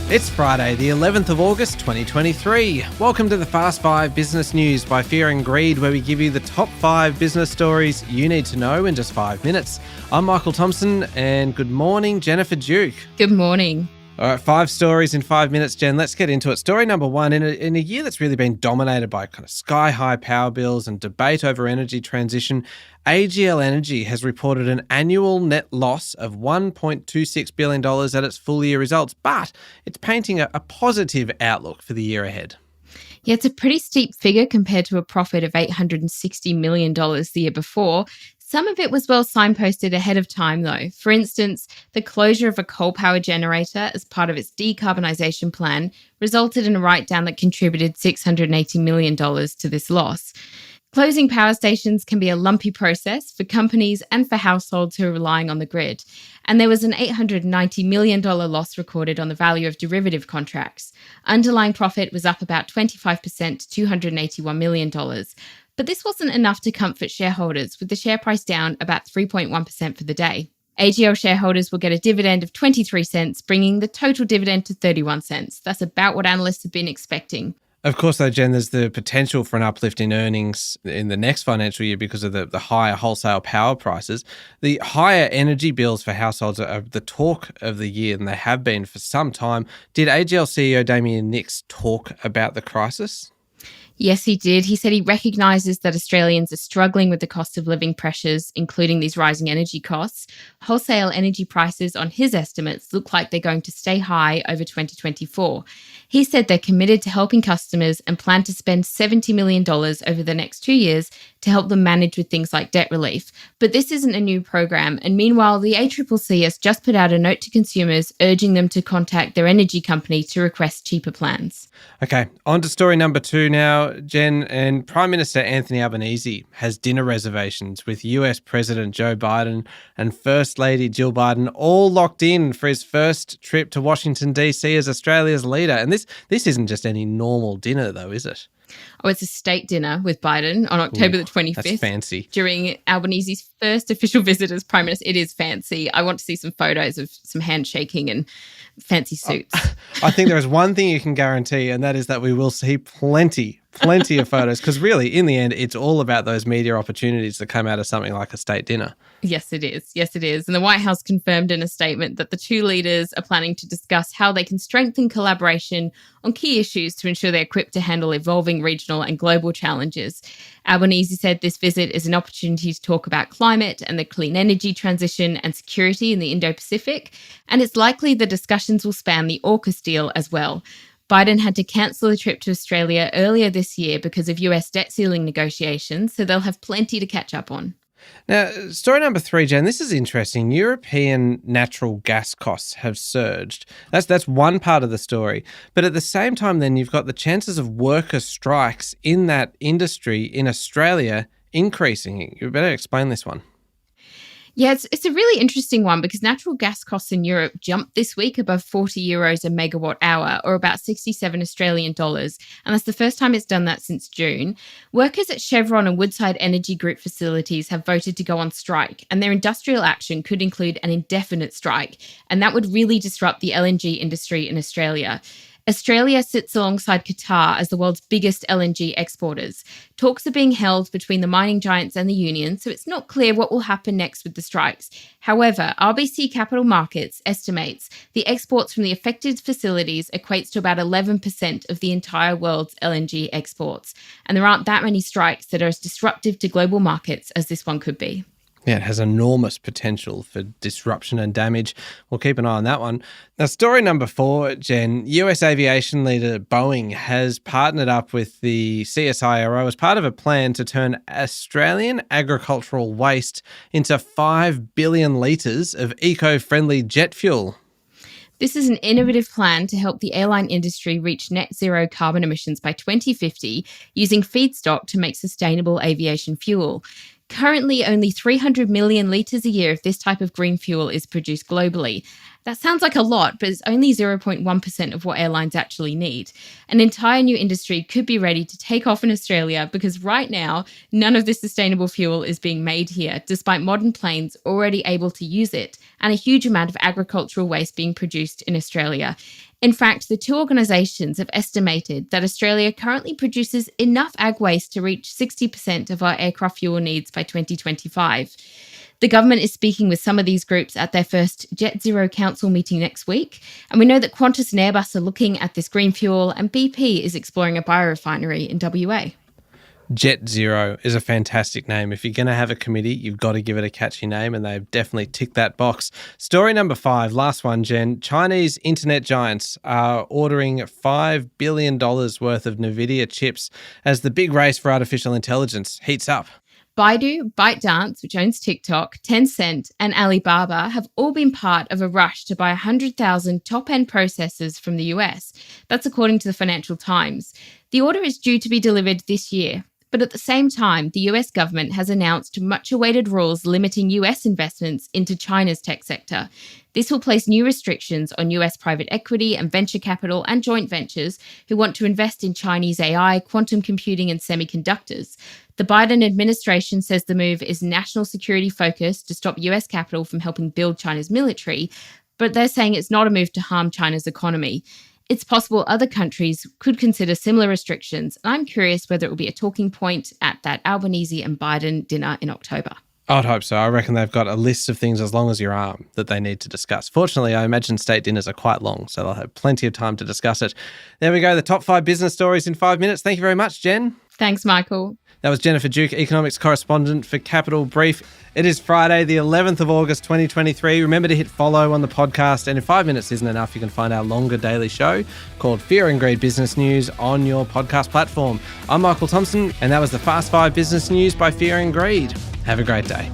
It's Friday, the 11th of August, 2023. Welcome to the Fast 5 Business News by Fear and Greed, where we give you the top 5 business stories you need to know in just 5 minutes. I'm Michael Thompson, and good morning, Jennifer Duke. Good morning. All right, 5 stories in 5 minutes, Jen. Let's get into it. Story number 1, in a year that's really been dominated by kind of sky-high power bills and debate over energy transition, AGL Energy has reported an annual net loss of $1.26 billion at its full-year results, but it's painting a positive outlook for the year ahead. Yeah, it's a pretty steep figure compared to a profit of $860 million the year before. Some of it was well signposted ahead of time, though. For instance, the closure of a coal power generator as part of its decarbonisation plan resulted in a write-down that contributed $680 million to this loss. Closing power stations can be a lumpy process for companies and for households who are relying on the grid. And there was an $890 million loss recorded on the value of derivative contracts. Underlying profit was up about 25% to $281 million. But this wasn't enough to comfort shareholders, with the share price down about 3.1% for the day. AGL shareholders will get a dividend of 23 cents, bringing the total dividend to 31 cents. That's about what analysts have been expecting. Of course, though, Jen, there's the potential for an uplift in earnings in the next financial year because of the higher wholesale power prices. The higher energy bills for households are the talk of the year, and they have been for some time. Did AGL CEO Damien Nicks talk about the crisis? Yes, he did. He said he recognises that Australians are struggling with the cost of living pressures, including these rising energy costs. Wholesale energy prices, on his estimates, look like they're going to stay high over 2024. He said they're committed to helping customers and plan to spend $70 million over the next 2 years to help them manage with things like debt relief. But this isn't a new program, and meanwhile, the ACCC has just put out a note to consumers urging them to contact their energy company to request cheaper plans. Okay, on to story number 2 now, Jen. And Prime Minister Anthony Albanese has dinner reservations with US President Joe Biden and First Lady Jill Biden all locked in for his first trip to Washington, D.C. as Australia's leader. And this isn't just any normal dinner, though, is it? Oh, it's a state dinner with Biden on October the 25th. That's fancy. During Albanese's first official visit as Prime Minister. It is fancy. I want to see some photos of some handshaking and fancy suits. I think there is one thing you can guarantee, and that is that we will see plenty of photos, because really, in the end, it's all about those media opportunities that come out of something like a state dinner. Yes, it is. Yes, it is. And the White House confirmed in a statement that the two leaders are planning to discuss how they can strengthen collaboration on key issues to ensure they're equipped to handle evolving regional and global challenges. Albanese said this visit is an opportunity to talk about climate and the clean energy transition and security in the Indo-Pacific, and it's likely the discussions will span the AUKUS deal as well. Biden had to cancel a trip to Australia earlier this year because of US debt ceiling negotiations, so they'll have plenty to catch up on. Now, story number 3, Jen, this is interesting. European natural gas costs have surged. That's one part of the story. But at the same time, then, you've got the chances of worker strikes in that industry in Australia increasing. You better explain this one. Yeah, it's a really interesting one because natural gas costs in Europe jumped this week above 40 euros a megawatt hour, or about 67 Australian dollars. And that's the first time it's done that since June. Workers at Chevron and Woodside Energy Group facilities have voted to go on strike, and their industrial action could include an indefinite strike. And that would really disrupt the LNG industry in Australia. Australia sits alongside Qatar as the world's biggest LNG exporters. Talks are being held between the mining giants and the union, so it's not clear what will happen next with the strikes. However, RBC Capital Markets estimates the exports from the affected facilities equates to about 11% of the entire world's LNG exports. And there aren't that many strikes that are as disruptive to global markets as this one could be. Yeah, it has enormous potential for disruption and damage. We'll keep an eye on that one. Now, story number 4, Jen. US aviation leader Boeing has partnered up with the CSIRO as part of a plan to turn Australian agricultural waste into 5 billion litres of eco-friendly jet fuel. This is an innovative plan to help the airline industry reach net zero carbon emissions by 2050 using feedstock to make sustainable aviation fuel. Currently, only 300 million litres a year of this type of green fuel is produced globally. That sounds like a lot, but it's only 0.1% of what airlines actually need. An entire new industry could be ready to take off in Australia because right now, none of this sustainable fuel is being made here, despite modern planes already able to use it and a huge amount of agricultural waste being produced in Australia. In fact, the two organisations have estimated that Australia currently produces enough ag waste to reach 60% of our aircraft fuel needs by 2025. The government is speaking with some of these groups at their first Jet Zero Council meeting next week. And we know that Qantas and Airbus are looking at this green fuel, and BP is exploring a biorefinery in WA. Jet Zero is a fantastic name. If you're going to have a committee, you've got to give it a catchy name, and they've definitely ticked that box. Story number 5, last one, Jen. Chinese internet giants are ordering $5 billion worth of NVIDIA chips as the big race for artificial intelligence heats up. Baidu, ByteDance, which owns TikTok, Tencent, and Alibaba have all been part of a rush to buy 100,000 top-end processors from the US. That's according to the Financial Times. The order is due to be delivered this year. But at the same time, the US government has announced much-awaited rules limiting US investments into China's tech sector. This will place new restrictions on US private equity and venture capital and joint ventures who want to invest in Chinese AI, quantum computing, and semiconductors. The Biden administration says the move is national security focused to stop US capital from helping build China's military, but they're saying it's not a move to harm China's economy. It's possible other countries could consider similar restrictions, and I'm curious whether it will be a talking point at that Albanese and Biden dinner in October. I'd hope so. I reckon they've got a list of things as long as your arm that they need to discuss. Fortunately, I imagine state dinners are quite long, so they'll have plenty of time to discuss it. There we go, the top 5 business stories in 5 minutes. Thank you very much, Jen. Thanks, Michael. That was Jennifer Duke, economics correspondent for Capital Brief. It is Friday, the 11th of August, 2023. Remember to hit follow on the podcast. And if 5 minutes isn't enough, you can find our longer daily show called Fear and Greed Business News on your podcast platform. I'm Michael Thompson, and that was the Fast 5 Business News by Fear and Greed. Have a great day.